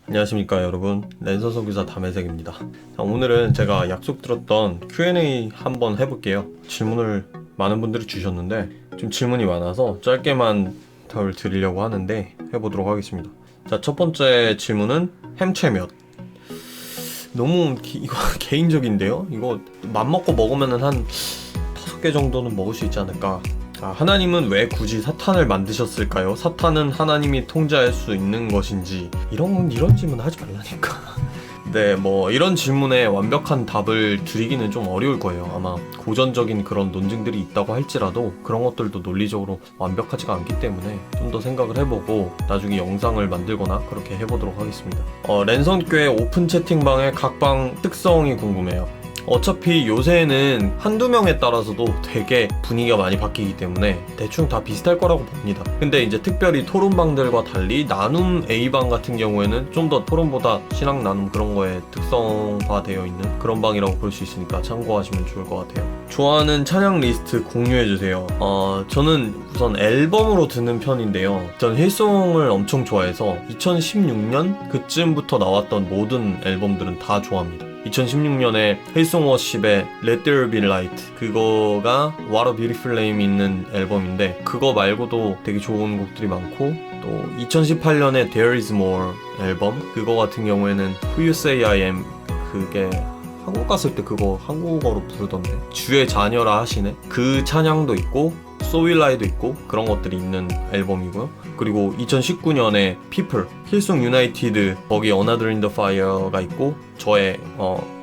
안녕하십니까 여러분, 랜선 소비자 담혜색입니다. 자, 오늘은 제가 약속드렸던 Q&A 한번 해볼게요. 질문을 많은 분들이 주셨는데 좀 질문이 많아서 짧게만 답을 드리려고 하는데 해보도록 하겠습니다. 자, 첫 번째 질문은 햄채 몇? 너무 이거 개인적인데요? 이거 맘먹고 먹으면 한 5개 정도는 먹을 수 있지 않을까. 하나님은 왜 굳이 사탄을 만드셨을까요? 사탄은 하나님이 통제할 수 있는 것인지 이런 질문 하지 말라니까. 네, 뭐 이런 질문에 완벽한 답을 드리기는 좀 어려울 거예요. 아마 고전적인 그런 논증들이 있다고 할지라도 그런 것들도 논리적으로 완벽하지가 않기 때문에 좀 더 생각을 해보고 나중에 영상을 만들거나 그렇게 해보도록 하겠습니다. 랜선교회 오픈 채팅방의 각 방 특성이 궁금해요. 어차피 요새는 한두 명에 따라서도 되게 분위기가 많이 바뀌기 때문에 대충 다 비슷할 거라고 봅니다. 근데 이제 특별히 토론방들과 달리 나눔 A방 같은 경우에는 좀 더 토론보다 신앙 나눔 그런 거에 특성화되어 있는 그런 방이라고 볼 수 있으니까 참고하시면 좋을 것 같아요. 좋아하는 찬양 리스트 공유해주세요. 저는 우선 앨범으로 듣는 편인데요. 전 힐송을 엄청 좋아해서 2016년 그쯤부터 나왔던 모든 앨범들은 다 좋아합니다. 2016년에 힐송 워십의 Let There Be Light, 그거가 What a Beautiful Name 있는 앨범인데 그거 말고도 되게 좋은 곡들이 많고, 또 2018년에 There Is More 앨범, 그거 같은 경우에는 Who You Say I Am, 그게 한국 갔을 때 그거 한국어로 부르던데 주의 자녀라 하시네, 그 찬양도 있고 So Will I도 있고 그런 것들이 있는 앨범이고요. 그리고 2019년에 People, 힐송 유나이티드, 거기 Another in the Fire가 있고 저의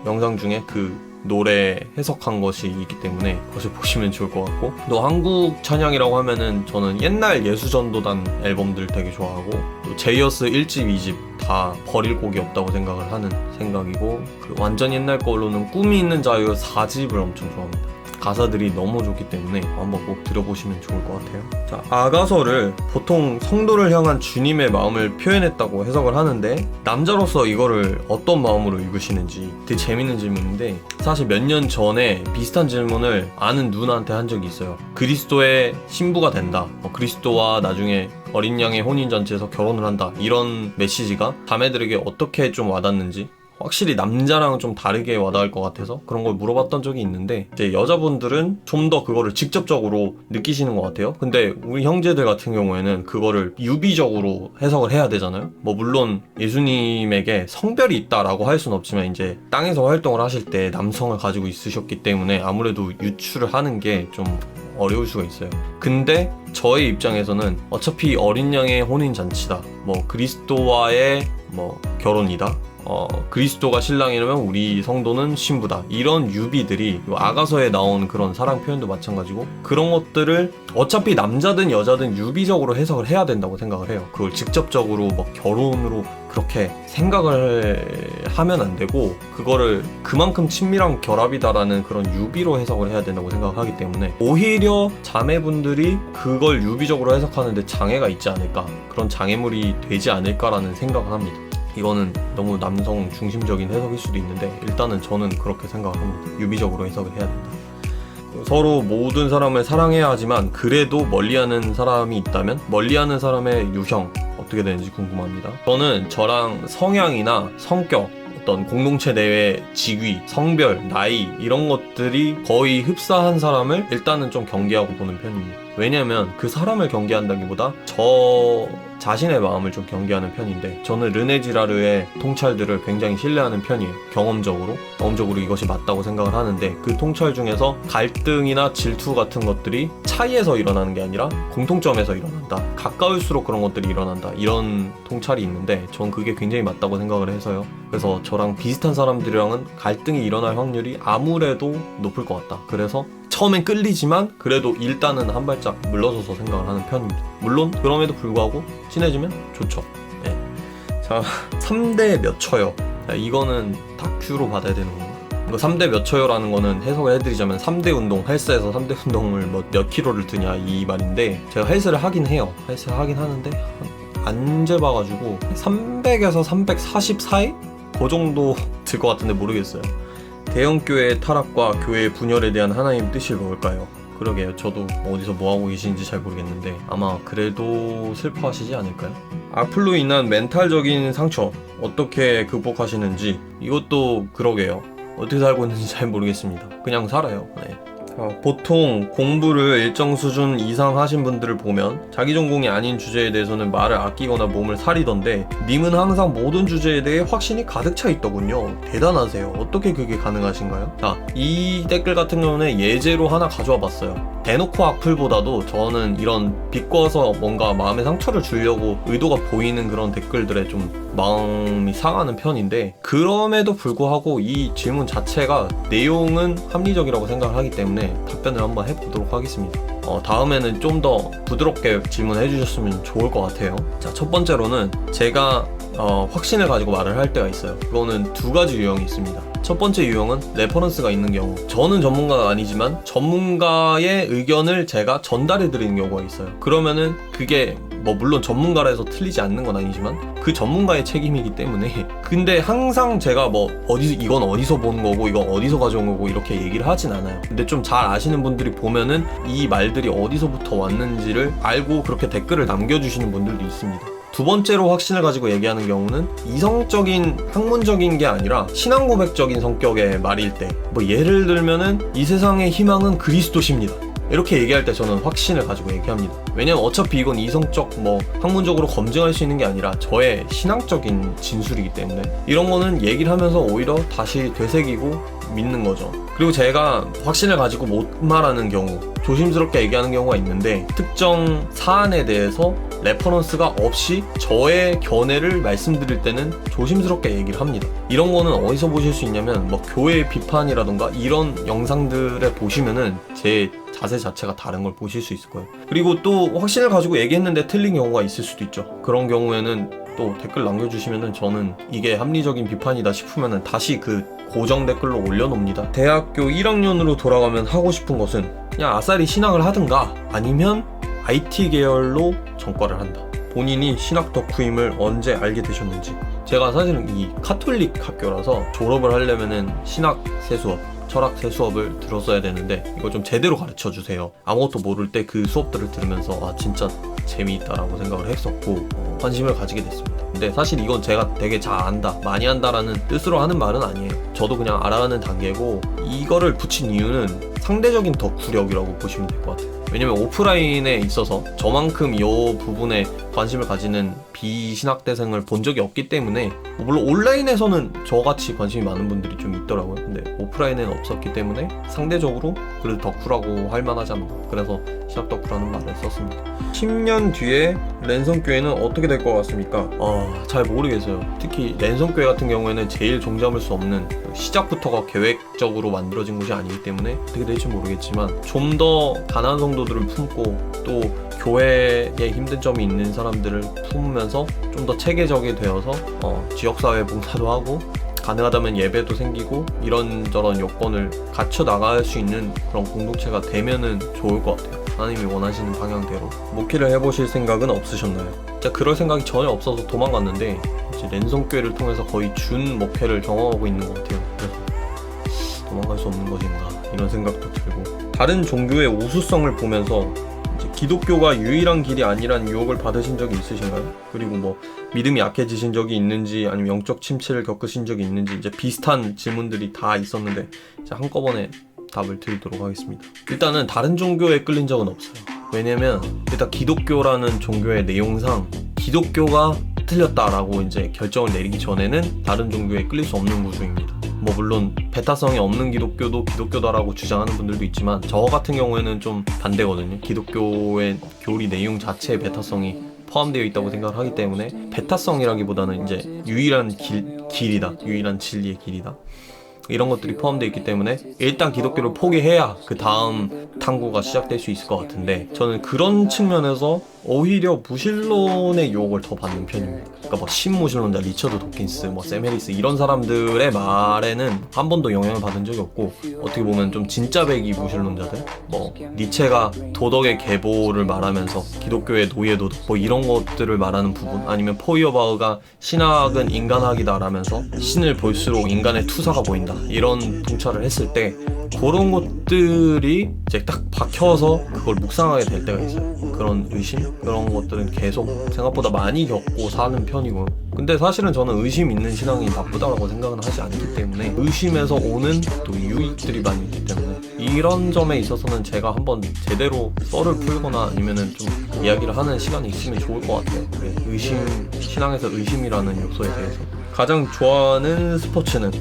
영상 중에 그 노래 해석한 것이 있기 때문에 그것을 보시면 좋을 것 같고, 또 한국 찬양이라고 하면은 저는 옛날 예수전도단 앨범들 되게 좋아하고, 또 제이어스 1집, 2집 다 버릴 곡이 없다고 생각을 하는 생각이고, 그 완전 옛날 걸로는 꿈이 있는 자유 4집을 엄청 좋아합니다. 가사들이 너무 좋기 때문에 한번 꼭 들어보시면 좋을 것 같아요. 자, 아가서를 보통 성도를 향한 주님의 마음을 표현했다고 해석을 하는데 남자로서 이거를 어떤 마음으로 읽으시는지 되게 재밌는 질문인데, 사실 몇 년 전에 비슷한 질문을 아는 누나한테 한 적이 있어요. 그리스도의 신부가 된다, 그리스도와 나중에 어린 양의 혼인잔치에서 결혼을 한다, 이런 메시지가 자매들에게 어떻게 좀 와닿는지, 확실히 남자랑은 좀 다르게 와닿을 것 같아서 그런 걸 물어봤던 적이 있는데, 이제 여자분들은 좀 더 그거를 직접적으로 느끼시는 것 같아요. 근데 우리 형제들 같은 경우에는 그거를 유비적으로 해석을 해야 되잖아요. 뭐 물론 예수님에게 성별이 있다라고 할 수는 없지만 이제 땅에서 활동을 하실 때 남성을 가지고 있으셨기 때문에 아무래도 유추를 하는 게 좀 어려울 수가 있어요. 근데 저의 입장에서는 어차피 어린 양의 혼인잔치다, 뭐 그리스도와의 뭐 결혼이다, 그리스도가 신랑이라면 우리 성도는 신부다, 이런 유비들이 아가서에 나온 그런 사랑 표현도 마찬가지고 그런 것들을 어차피 남자든 여자든 유비적으로 해석을 해야 된다고 생각을 해요. 그걸 직접적으로 뭐 결혼으로 그렇게 생각을 하면 안 되고 그거를 그만큼 친밀한 결합이다라는 그런 유비로 해석을 해야 된다고 생각을 하기 때문에 오히려 자매분들이 그걸 유비적으로 해석하는데 장애가 있지 않을까, 그런 장애물이 되지 않을까라는 생각을 합니다. 이거는 너무 남성 중심적인 해석일 수도 있는데 일단은 저는 그렇게 생각을 합니다. 유비적으로 해석을 해야 된다. 서로 모든 사람을 사랑해야 하지만 그래도 멀리하는 사람이 있다면 멀리하는 사람의 유형 어떻게 되는지 궁금합니다. 저는 저랑 성향이나 성격, 어떤 공동체 내의 직위, 성별, 나이 이런 것들이 거의 흡사한 사람을 일단은 좀 경계하고 보는 편입니다. 왜냐면 그 사람을 경계한다기보다 저 자신의 마음을 좀 경계하는 편인데, 저는 르네지라르의 통찰들을 굉장히 신뢰하는 편이에요. 경험적으로 이것이 맞다고 생각을 하는데, 그 통찰 중에서 갈등이나 질투 같은 것들이 차이에서 일어나는 게 아니라 공통점에서 일어난다, 가까울수록 그런 것들이 일어난다, 이런 통찰이 있는데 전 그게 굉장히 맞다고 생각을 해서요. 그래서 저랑 비슷한 사람들이랑은 갈등이 일어날 확률이 아무래도 높을 것 같다. 그래서 처음엔 끌리지만 그래도 일단은 한 발짝 물러서서 생각을 하는 편입니다. 물론 그럼에도 불구하고 친해지면 좋죠. 네. 자, 3대 몇 쳐요? 이거는 다큐로 받아야 되는 건가? 이거 3대 몇 쳐요라는 거는 해석을 해드리자면 3대 운동, 헬스에서 3대 운동을 몇 킬로를 드냐 이 말인데, 제가 헬스를 하긴 해요. 헬스를 하긴 하는데 안 재봐가지고 300에서 340 사이? 그 정도 들 것 같은데 모르겠어요. 대형교회의 타락과 교회의 분열에 대한 하나님 뜻이 뭘까요? 그러게요. 저도 어디서 뭐하고 계시는지 잘 모르겠는데 아마 그래도 슬퍼하시지 않을까요? 악플로 인한 멘탈적인 상처, 어떻게 극복하시는지 이것도 그러게요. 어떻게 살고 있는지 잘 모르겠습니다. 그냥 살아요. 네. 보통 공부를 일정 수준 이상 하신 분들을 보면 자기 전공이 아닌 주제에 대해서는 말을 아끼거나 몸을 사리던데 님은 항상 모든 주제에 대해 확신이 가득 차 있더군요. 대단하세요. 어떻게 그게 가능하신가요? 자, 이 댓글 같은 경우는 예제로 하나 가져와 봤어요. 대놓고 악플보다도 저는 이런 비꼬아서 뭔가 마음에 상처를 주려고 의도가 보이는 그런 댓글들에 좀 마음이 상하는 편인데, 그럼에도 불구하고 이 질문 자체가 내용은 합리적이라고 생각을 하기 때문에 답변을 한번 해보도록 하겠습니다. 다음에는 좀 더 부드럽게 질문해 주셨으면 좋을 것 같아요. 자, 첫 번째로는 제가 확신을 가지고 말을 할 때가 있어요. 그거는 두 가지 유형이 있습니다. 첫 번째 유형은 레퍼런스가 있는 경우, 저는 전문가가 아니지만 전문가의 의견을 제가 전달해 드리는 경우가 있어요. 그러면은 그게 물론 전문가라 해서 틀리지 않는 건 아니지만 그 전문가의 책임이기 때문에, 근데 항상 제가 이건 어디서 본 거고 이건 어디서 가져온 거고 이렇게 얘기를 하진 않아요. 근데 좀 잘 아시는 분들이 보면은 이 말들이 어디서부터 왔는지를 알고 그렇게 댓글을 남겨주시는 분들도 있습니다. 두 번째로 확신을 가지고 얘기하는 경우는 이성적인, 학문적인 게 아니라 신앙 고백적인 성격의 말일 때, 예를 들면은 이 세상의 희망은 그리스도십니다, 이렇게 얘기할 때 저는 확신을 가지고 얘기합니다. 왜냐면 어차피 이건 이성적, 학문적으로 검증할 수 있는 게 아니라 저의 신앙적인 진술이기 때문에 이런 거는 얘기를 하면서 오히려 다시 되새기고 믿는 거죠. 그리고 제가 확신을 가지고 못 말하는 경우, 조심스럽게 얘기하는 경우가 있는데, 특정 사안에 대해서 레퍼런스가 없이 저의 견해를 말씀드릴 때는 조심스럽게 얘기를 합니다. 이런 거는 어디서 보실 수 있냐면 교회 비판이라던가 이런 영상들에 보시면은 제 자세 자체가 다른 걸 보실 수 있을 거예요. 그리고 또 확신을 가지고 얘기했는데 틀린 경우가 있을 수도 있죠. 그런 경우에는 또 댓글 남겨주시면은 저는 이게 합리적인 비판이다 싶으면은 다시 그 고정 댓글로 올려놓습니다. 대학교 1학년으로 돌아가면 하고 싶은 것은 그냥 아싸리 신학을 하든가 아니면 IT 계열로 전과를 한다. 본인이 신학 덕후임을 언제 알게 되셨는지. 제가 사실은 이 카톨릭 학교라서 졸업을 하려면은 신학 세 수업, 철학 세 수업을 들었어야 되는데 이거 좀 제대로 가르쳐 주세요. 아무것도 모를 때 그 수업들을 들으면서 진짜 재미있다라고 생각을 했었고 관심을 가지게 됐습니다. 근데 사실 이건 제가 되게 잘 안다, 많이 안다라는 뜻으로 하는 말은 아니에요. 저도 그냥 알아가는 단계고, 이거를 붙인 이유는 상대적인 덕후력이라고 보시면 될 것 같아요. 왜냐면 오프라인에 있어서 저만큼 이 부분에 관심을 가지는 비신학대생을 본 적이 없기 때문에, 물론 온라인에서는 저같이 관심이 많은 분들이 좀 있더라고요. 근데 오프라인에는 없었기 때문에 상대적으로 그래도 덕후라고 할 만하지 않나, 그래서 신학 덕후라는 말을 썼습니다. 10년 뒤에 랜선교회는 어떻게 될 것 같습니까? 잘 모르겠어요. 특히 랜선교회 같은 경우에는 제일 종잡을 수 없는, 시작부터가 계획적으로 만들어진 곳이 아니기 때문에 어떻게 될지 모르겠지만, 좀 더 가난한 성도들을 품고 또 교회에 힘든 점이 있는 사람들을 품으면서 좀 더 체계적이 되어서 지역사회 봉사도 하고 가능하다면 예배도 생기고 이런저런 요건을 갖춰 나갈 수 있는 그런 공동체가 되면은 좋을 것 같아요. 하나님이 원하시는 방향대로. 목회를 해보실 생각은 없으셨나요? 진짜 그럴 생각이 전혀 없어서 도망갔는데, 이제 랜선교회를 통해서 거의 준 목회를 경험하고 있는 것 같아요. 그래서 도망갈 수 없는 것인가 이런 생각도 들고, 다른 종교의 우수성을 보면서 이제 기독교가 유일한 길이 아니란 유혹을 받으신 적이 있으신가요? 그리고 믿음이 약해지신 적이 있는지, 아니면 영적 침체를 겪으신 적이 있는지, 이제 비슷한 질문들이 다 있었는데 이제 한꺼번에 답을 드리도록 하겠습니다. 일단은 다른 종교에 끌린 적은 없어요. 왜냐면 일단 기독교라는 종교의 내용상 기독교가 틀렸다라고 이제 결정을 내리기 전에는 다른 종교에 끌릴 수 없는 구조입니다. 물론 배타성이 없는 기독교도 기독교다라고 주장하는 분들도 있지만, 저 같은 경우에는 좀 반대거든요. 기독교의 교리 내용 자체에 배타성이 포함되어 있다고 생각을 하기 때문에, 배타성이라기보다는 이제 유일한 길이다, 유일한 진리의 길이다, 이런 것들이 포함되어 있기 때문에 일단 기독교를 포기해야 그 다음 탐구가 시작될 수 있을 것 같은데, 저는 그런 측면에서 오히려 무신론의 유혹을 더 받는 편입니다. 그러니까 신무신론자 리처드 도킨스, 샘 해리스 이런 사람들의 말에는 한 번도 영향을 받은 적이 없고, 어떻게 보면 좀 진짜 배기 무신론자들, 니체가 도덕의 계보를 말하면서 기독교의 노예 도덕 이런 것들을 말하는 부분, 아니면 포이어바흐가 신학은 인간학이다라면서 신을 볼수록 인간의 투사가 보인다, 이런 통찰을 했을 때 그런 것들이 이제 딱 박혀서 그걸 묵상하게 될 때가 있어요. 그런 의심? 그런 것들은 계속 생각보다 많이 겪고 사는 편이고, 근데 사실은 저는 의심 있는 신앙이 나쁘다라고 생각은 하지 않기 때문에 의심에서 오는 또 유익들이 많이 있기 때문에 이런 점에 있어서는 제가 한번 제대로 썰을 풀거나 아니면은 좀 이야기를 하는 시간이 있으면 좋을 것 같아요. 신앙에서 의심이라는 요소에 대해서 가장 좋아하는 스포츠는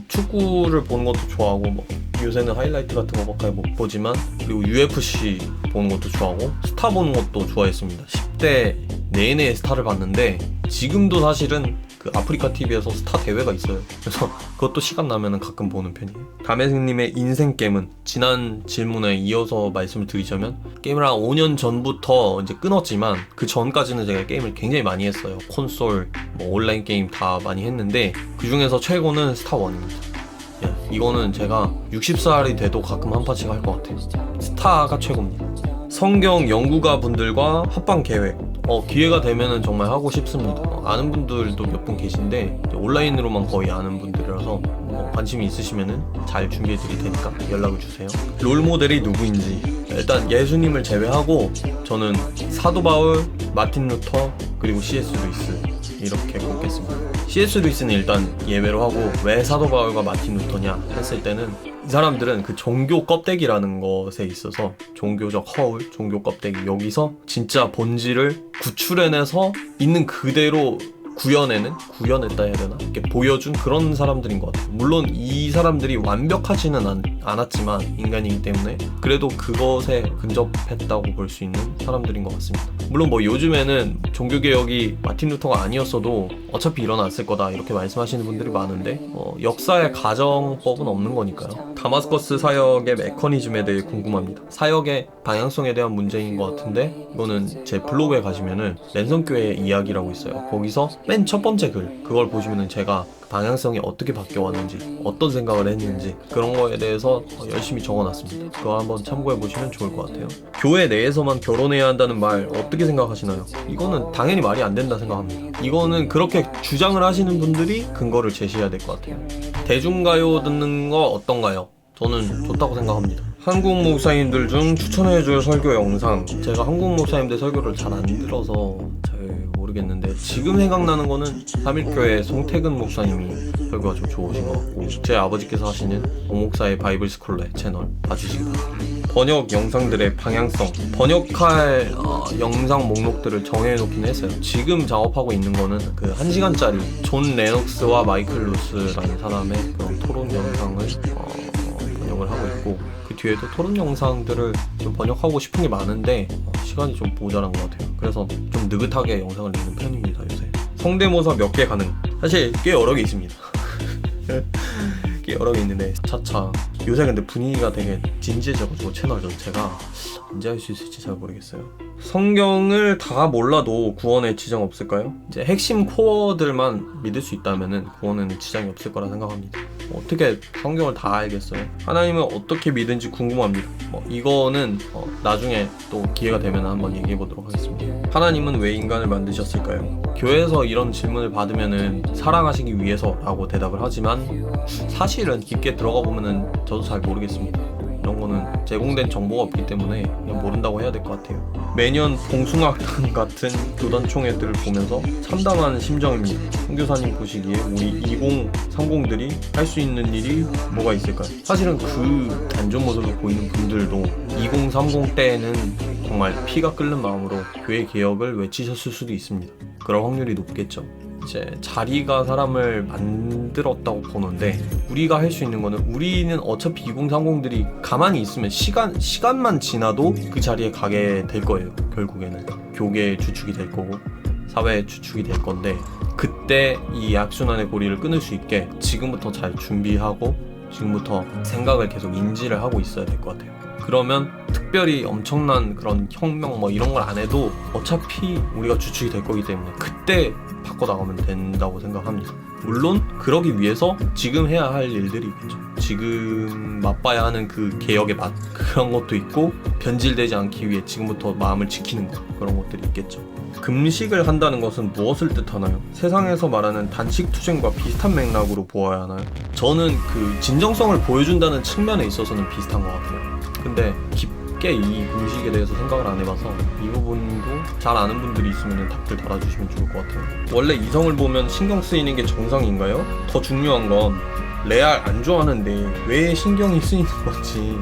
축구를 보는 것도 좋아하고, 뭐 요새는 하이라이트 같은 거밖에 못 보지만, 그리고 UFC 보는 것도 좋아하고 스타 보는 것도 좋아했습니다. 10대 내내 스타를 봤는데 지금도 사실은 그 아프리카 TV에서 스타 대회가 있어요. 그래서 그것도 시간 나면은 가끔 보는 편이에요. 담혜생님의 인생 게임은, 지난 질문에 이어서 말씀을 드리자면 게임을 한 5년 전부터 이제 끊었지만 그 전까지는 제가 게임을 굉장히 많이 했어요. 콘솔, 뭐 온라인 게임 다 많이 했는데 그 중에서 최고는 스타1입니다. 이거는 제가 60살이 돼도 가끔 한 판씩 할 것 같아요. 스타가 최고입니다. 성경 연구가 분들과 합방 계획, 기회가 되면은 정말 하고 싶습니다. 아는 분들도 몇 분 계신데 온라인으로만 거의 아는 분들이라서 관심이 있으시면은 잘 준비해 드릴 테니까 연락을 주세요. 롤모델이 누구인지, 일단 예수님을 제외하고 저는 사도 바울, 마틴 루터, 그리고 C.S. 루이스 이렇게 꼽겠습니다. C.S. 루이스는 일단 예외로 하고, 왜 사도 바울과 마틴 루터냐 했을 때는 이 사람들은 그 종교 껍데기라는 것에 있어서 종교적 허울, 종교 껍데기, 여기서 진짜 본질을 구출해내서 있는 그대로 구현했다 해야 되나? 이렇게 보여준 그런 사람들인 것 같아요. 물론 이 사람들이 완벽하지는 않았지만 인간이기 때문에 그래도 그것에 근접했다고 볼 수 있는 사람들인 것 같습니다. 물론 뭐 요즘에는 종교개혁이 마틴 루터가 아니었어도 어차피 일어났을 거다 이렇게 말씀하시는 분들이 많은데 역사의 가정법은 없는 거니까요. 다마스커스 사역의 메커니즘에 대해 궁금합니다. 사역의 방향성에 대한 문제인 것 같은데, 이거는 제 블로그에 가시면은 랜선교회 이야기라고 있어요. 거기서 맨 첫 번째 글, 그걸 보시면은 제가 방향성이 어떻게 바뀌어 왔는지, 어떤 생각을 했는지 그런 거에 대해서 열심히 적어놨습니다. 그거 한번 참고해 보시면 좋을 것 같아요. 교회 내에서만 결혼해야 한다는 말 어떻게 생각하시나요? 이거는 당연히 말이 안 된다 생각합니다. 이거는 그렇게 주장을 하시는 분들이 근거를 제시해야 될 것 같아요. 대중가요 듣는 거 어떤가요? 저는 좋다고 생각합니다. 한국 목사님들 중 추천해줄 설교 영상, 제가 한국 목사님들 설교를 잘 안 들어서 잘 모르겠는데 지금 생각나는 거는 삼일교회 송태근 목사님이 설교가 좀 좋으신 것 같고, 제 아버지께서 하시는 오목사의 바이블 스쿨레 채널 봐주시기 바랍니다. 번역 영상들의 방향성, 번역할 영상 목록들을 정해놓긴 했어요. 지금 작업하고 있는 거는 그 1시간짜리 존 레녹스와 마이클 루스라는 사람의 그런 토론 영상을 번역을 하고 있고, 그 뒤에도 토론 영상들을 좀 번역하고 싶은 게 많은데 시간이 좀 모자란 것 같아요. 그래서 좀 느긋하게 영상을 내는 편입니다 요새. 성대모사 몇 개 가능? 사실 꽤 여러 개 있습니다. 꽤 여러 개 있는데 차차 요새 근데 분위기가 되게 진지해져가지고 채널 전체가 언제 할 수 있을지 잘 모르겠어요. 성경을 다 몰라도 구원에 지장 없을까요? 이제 핵심 코어들만 믿을 수 있다면은 구원에는 지장이 없을 거라 생각합니다. 어떻게 성경을 다 알겠어요? 하나님은 어떻게 믿은지 궁금합니다. 이거는 나중에 또 기회가 되면 한번 얘기해 보도록 하겠습니다. 하나님은 왜 인간을 만드셨을까요? 교회에서 이런 질문을 받으면은 사랑하시기 위해서라고 대답을 하지만 사실은 깊게 들어가 보면은 저도 잘 모르겠습니다. 이런 거는 제공된 정보가 없기 때문에 그냥 모른다고 해야 될 것 같아요. 매년 봉숭아학당 같은 교단 총회들을 보면서 참담한 심정입니다. 선교사님 보시기에 우리 2030들이 할 수 있는 일이 뭐가 있을까요? 사실은 그 안 좋은 모습을 보이는 분들도 2030 때에는 정말 피가 끓는 마음으로 교회 개혁을 외치셨을 수도 있습니다. 그럴 확률이 높겠죠. 이제 자리가 사람을 만들었다고 보는데, 우리가 할 수 있는 거는, 우리는 어차피 2030들이 가만히 있으면 시간만 지나도 그 자리에 가게 될 거예요. 결국에는 교계의 주축이 될 거고 사회의 주축이 될 건데, 그때 이 악순환의 고리를 끊을 수 있게 지금부터 잘 준비하고 지금부터 생각을 계속 인지를 하고 있어야 될 것 같아요. 그러면 특별히 엄청난 그런 혁명 이런 걸 안 해도 어차피 우리가 주축이 될 거기 때문에 그때 바꿔나가면 된다고 생각합니다. 물론 그러기 위해서 지금 해야 할 일들이 있겠죠. 지금 맛봐야 하는 그 개혁의 맛, 그런 것도 있고, 변질되지 않기 위해 지금부터 마음을 지키는 것, 그런 것들이 있겠죠. 금식을 한다는 것은 무엇을 뜻하나요? 세상에서 말하는 단식 투쟁과 비슷한 맥락으로 보아야 하나요? 저는 그 진정성을 보여준다는 측면에 있어서는 비슷한 것 같아요. 근데 깊게 이 음식에 대해서 생각을 안 해봐서 이 부분도 잘 아는 분들이 있으면 답글 달아주시면 좋을 것 같아요. 원래 이성을 보면 신경 쓰이는 게 정상인가요? 더 중요한 건 레알 안 좋아하는데 왜 신경이 쓰이는 건지.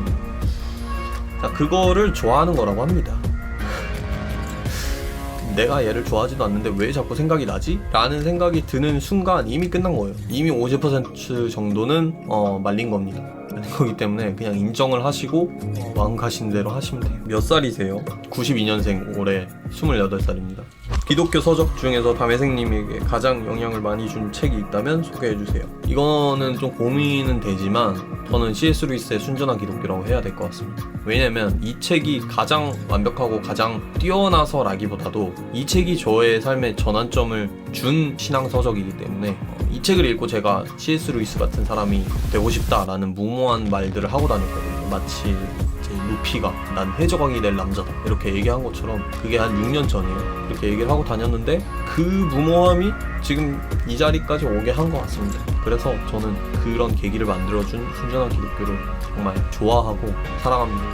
자, 그거를 좋아하는 거라고 합니다. 내가 얘를 좋아하지도 않는데 왜 자꾸 생각이 나지? 라는 생각이 드는 순간 이미 끝난 거예요. 이미 50% 정도는 말린 겁니다. 말린 거기 때문에 그냥 인정을 하시고 마음 가신 대로 하시면 돼요. 몇 살이세요? 92년생, 올해 28살입니다. 기독교 서적 중에서 담회생님에게 가장 영향을 많이 준 책이 있다면 소개해주세요. 이거는 좀 고민은 되지만 저는 C.S. 루이스의 순전한 기독교라고 해야 될 것 같습니다. 왜냐면 이 책이 가장 완벽하고 가장 뛰어나서라기보다도 이 책이 저의 삶의 전환점을 준 신앙서적이기 때문에 이 책을 읽고 제가 C.S. 루이스 같은 사람이 되고 싶다라는 무모한 말들을 하고 다녔거든요. 마치 루피가 난 해적왕이 될 남자다 이렇게 얘기한 것처럼 그게 한 6년 전이에요. 그렇게 얘기를 하고 다녔는데 그 무모함이 지금 이 자리까지 오게 한 것 같습니다. 그래서 저는 그런 계기를 만들어준 순전한 기독교를 정말 좋아하고 사랑합니다.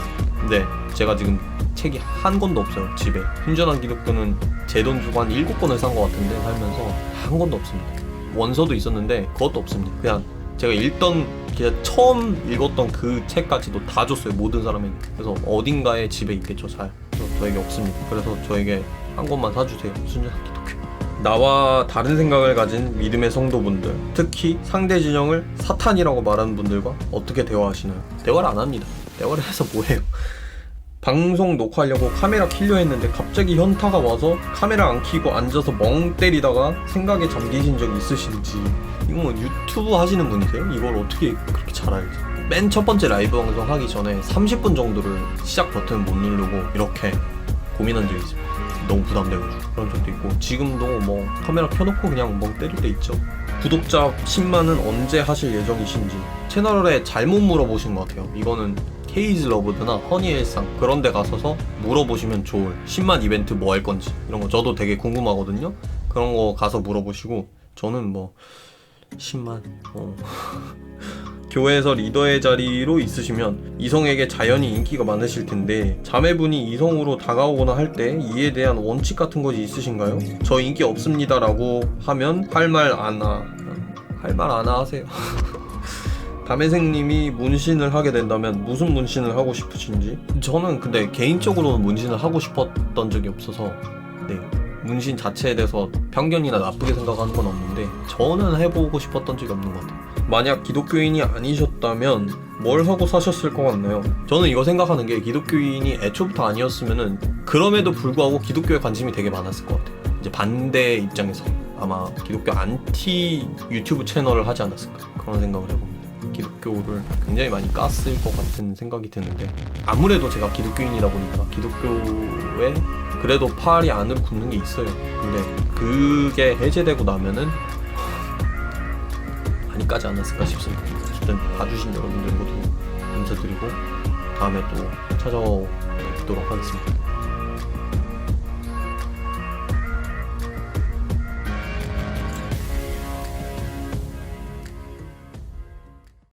근데 제가 지금 책이 한 권도 없어요. 집에 순전한 기독교는 제 돈 주고 한 7권을 산 것 같은데 살면서 한 권도 없습니다. 원서도 있었는데 그것도 없습니다. 그냥 제가 그냥 처음 읽었던 그 책까지도 다 줬어요. 모든 사람에게. 그래서 어딘가에 집에 있겠죠. 잘. 그래서 저에게 없습니다. 그래서 저에게 한 권만 사주세요. 순전한 기독교. 나와 다른 생각을 가진 믿음의 성도분들, 특히 상대 진영을 사탄이라고 말하는 분들과 어떻게 대화하시나요? 대화를 안 합니다. 대화를 해서 뭐해요? 방송 녹화하려고 카메라 켜려 했는데 갑자기 현타가 와서 카메라 안 켜고 앉아서 멍 때리다가 생각에 잠기신 적 있으신지. 이거 뭐 유튜브 하시는 분이세요? 이걸 어떻게 그렇게 잘 알지? 맨 첫 번째 라이브 방송 하기 전에 30분 정도를 시작 버튼 못 누르고 이렇게 고민한 적이 있어요. 너무 부담돼가지고. 그런 적도 있고 지금도 뭐 카메라 켜놓고 그냥 멍 때릴 때 있죠. 구독자 10만은 언제 하실 예정이신지 채널에 잘못 물어보신 것 같아요. 이거는 케이즈 러브드나 허니의 일상 그런 데 가서서 물어보시면 좋을 10만 이벤트 뭐 할 건지 이런 거 저도 되게 궁금하거든요. 그런 거 가서 물어보시고 저는 뭐 10만 교회에서 리더의 자리로 있으시면 이성에게 자연히 인기가 많으실 텐데 자매분이 이성으로 다가오거나 할 때 이에 대한 원칙 같은 것이 있으신가요? 저 인기 없습니다 라고 하면 할 말 안 하세요. 담회생님이 문신을 하게 된다면 무슨 문신을 하고 싶으신지? 저는 근데 개인적으로는 문신을 하고 싶었던 적이 없어서 문신 자체에 대해서 편견이나 나쁘게 생각하는 건 없는데 저는 해보고 싶었던 적이 없는 것 같아요. 만약 기독교인이 아니셨다면 뭘 하고 사셨을 것 같나요? 저는 이거 생각하는 게 기독교인이 애초부터 아니었으면은 그럼에도 불구하고 기독교에 관심이 되게 많았을 것 같아요. 이제 반대 입장에서 아마 기독교 안티 유튜브 채널을 하지 않았을까 그런 생각을 해봅니다. 기독교를 굉장히 많이 깠을 것 같은 생각이 드는데 아무래도 제가 기독교인이다 보니까 기독교에 그래도 팔이 안으로 굽는 게 있어요. 근데 그게 해제되고 나면은 많이 까지 않았을까 싶습니다. 어쨌든 봐주신 여러분들 모두 감사드리고 다음에 또 찾아뵙도록 하겠습니다.